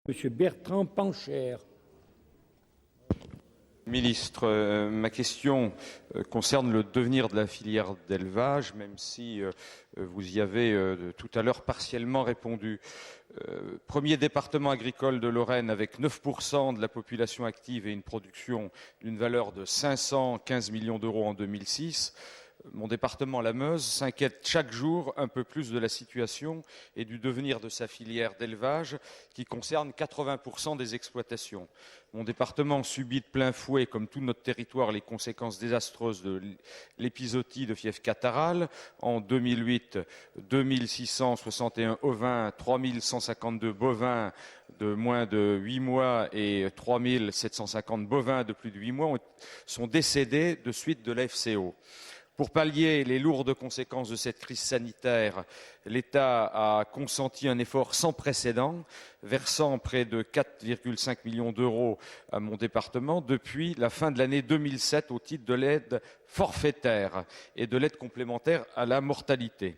Monsieur Bertrand Pancher. Ministre, ma question concerne le devenir de la filière d'élevage, même si vous y avez tout à l'heure partiellement répondu. Premier département agricole de Lorraine avec 9% de la population active et une production d'une valeur de 515 millions d'euros en 2006. Mon département, la Meuse, s'inquiète chaque jour un peu plus de la situation et du devenir de sa filière d'élevage qui concerne 80% des exploitations. Mon département subit de plein fouet, comme tout notre territoire, les conséquences désastreuses de l'épizootie de fièvre catarrhale. En 2008, 2661 ovins, 3152 bovins de moins de 8 mois et 3750 bovins de plus de 8 mois sont décédés de suite de la FCO. Pour pallier les lourdes conséquences de cette crise sanitaire, l'État a consenti un effort sans précédent, versant près de 4,5 millions d'euros à mon département depuis la fin de l'année 2007 au titre de l'aide forfaitaire et de l'aide complémentaire à la mortalité.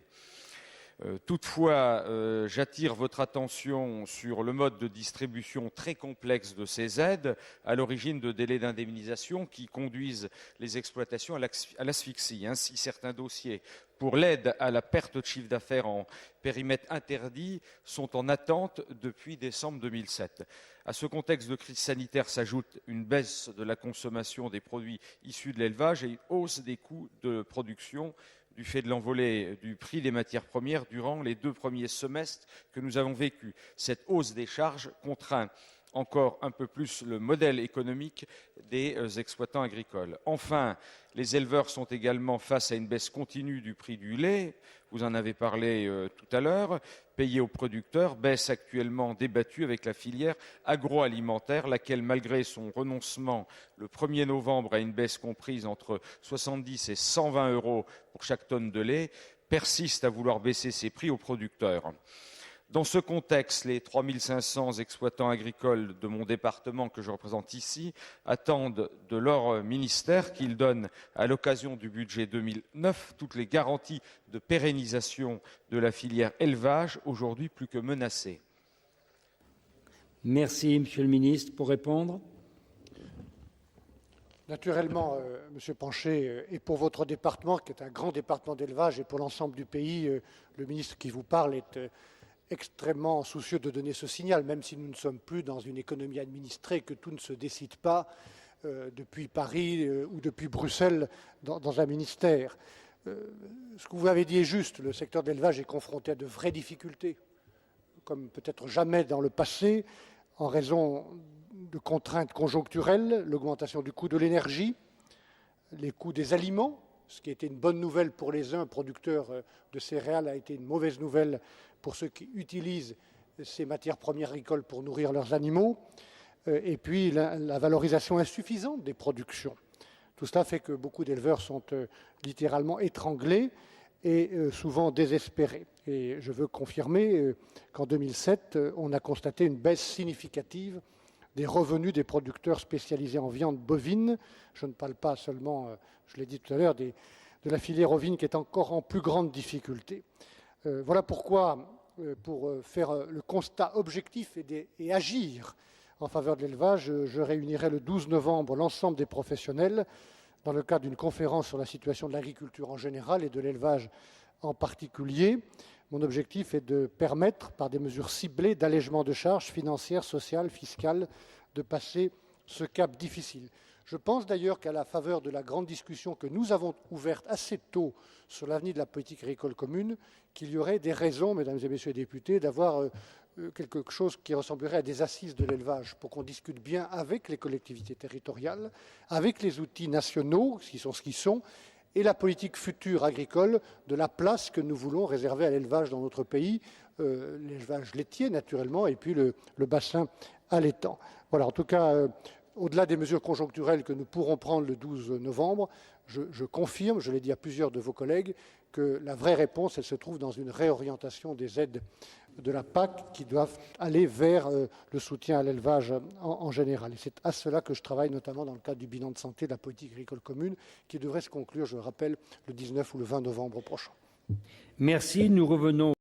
Toutefois, j'attire votre attention sur le mode de distribution très complexe de ces aides, à l'origine de délais d'indemnisation qui conduisent les exploitations à l'asphyxie. Ainsi, certains dossiers pour l'aide à la perte de chiffre d'affaires en périmètre interdit sont en attente depuis décembre 2007. À ce contexte de crise sanitaire s'ajoute une baisse de la consommation des produits issus de l'élevage et une hausse des coûts de production du fait de l'envolée du prix des matières premières durant les 2 premiers semestres que nous avons vécus. Cette hausse des charges contraint encore un peu plus le modèle économique des exploitants agricoles. Enfin, les éleveurs sont également face à une baisse continue du prix du lait, vous en avez parlé tout à l'heure, payé aux producteurs, baisse actuellement débattue avec la filière agroalimentaire, laquelle, malgré son renoncement le 1er novembre à une baisse comprise entre 70 et 120 euros pour chaque tonne de lait, persiste à vouloir baisser ses prix aux producteurs. Dans ce contexte, les 3500 exploitants agricoles de mon département que je représente ici attendent de leur ministère qu'il donne, à l'occasion du budget 2009, toutes les garanties de pérennisation de la filière élevage, aujourd'hui plus que menacée. Merci, Monsieur le Ministre. Pour répondre. Naturellement, Monsieur Pancher, et pour votre département, qui est un grand département d'élevage, et pour l'ensemble du pays, le ministre qui vous parle est extrêmement soucieux de donner ce signal, même si nous ne sommes plus dans une économie administrée, que tout ne se décide pas depuis Paris ou depuis Bruxelles dans un ministère. Ce que vous avez dit est juste, le secteur de l'élevage est confronté à de vraies difficultés, comme peut-être jamais dans le passé, en raison de contraintes conjoncturelles, l'augmentation du coût de l'énergie, les coûts des aliments, ce qui était une bonne nouvelle pour les uns, producteurs de céréales, a été une mauvaise nouvelle pour ceux qui utilisent ces matières premières agricoles pour nourrir leurs animaux, et puis la valorisation insuffisante des productions. Tout cela fait que beaucoup d'éleveurs sont littéralement étranglés et souvent désespérés. Et je veux confirmer qu'en 2007, on a constaté une baisse significative des revenus des producteurs spécialisés en viande bovine. Je ne parle pas seulement, je l'ai dit tout à l'heure, de la filière ovine qui est encore en plus grande difficulté. Voilà pourquoi, pour faire le constat objectif et agir en faveur de l'élevage, je réunirai le 12 novembre l'ensemble des professionnels dans le cadre d'une conférence sur la situation de l'agriculture en général et de l'élevage en particulier. Mon objectif est de permettre, par des mesures ciblées d'allègement de charges financières, sociales, fiscales, de passer ce cap difficile. Je pense d'ailleurs qu'à la faveur de la grande discussion que nous avons ouverte assez tôt sur l'avenir de la politique agricole commune, qu'il y aurait des raisons, mesdames et messieurs les députés, d'avoir quelque chose qui ressemblerait à des assises de l'élevage, pour qu'on discute bien avec les collectivités territoriales, avec les outils nationaux, qui sont ce qu'ils sont, et la politique future agricole de la place que nous voulons réserver à l'élevage dans notre pays, l'élevage laitier naturellement, et puis le bassin allaitant. Voilà, en tout cas, au-delà des mesures conjoncturelles que nous pourrons prendre le 12 novembre, je confirme, je l'ai dit à plusieurs de vos collègues, que la vraie réponse, elle se trouve dans une réorientation des aides de la PAC qui doivent aller vers le soutien à l'élevage en général. Et c'est à cela que je travaille, notamment dans le cadre du bilan de santé de la politique agricole commune, qui devrait se conclure, je le rappelle, le 19 ou le 20 novembre prochain. Merci. Nous revenons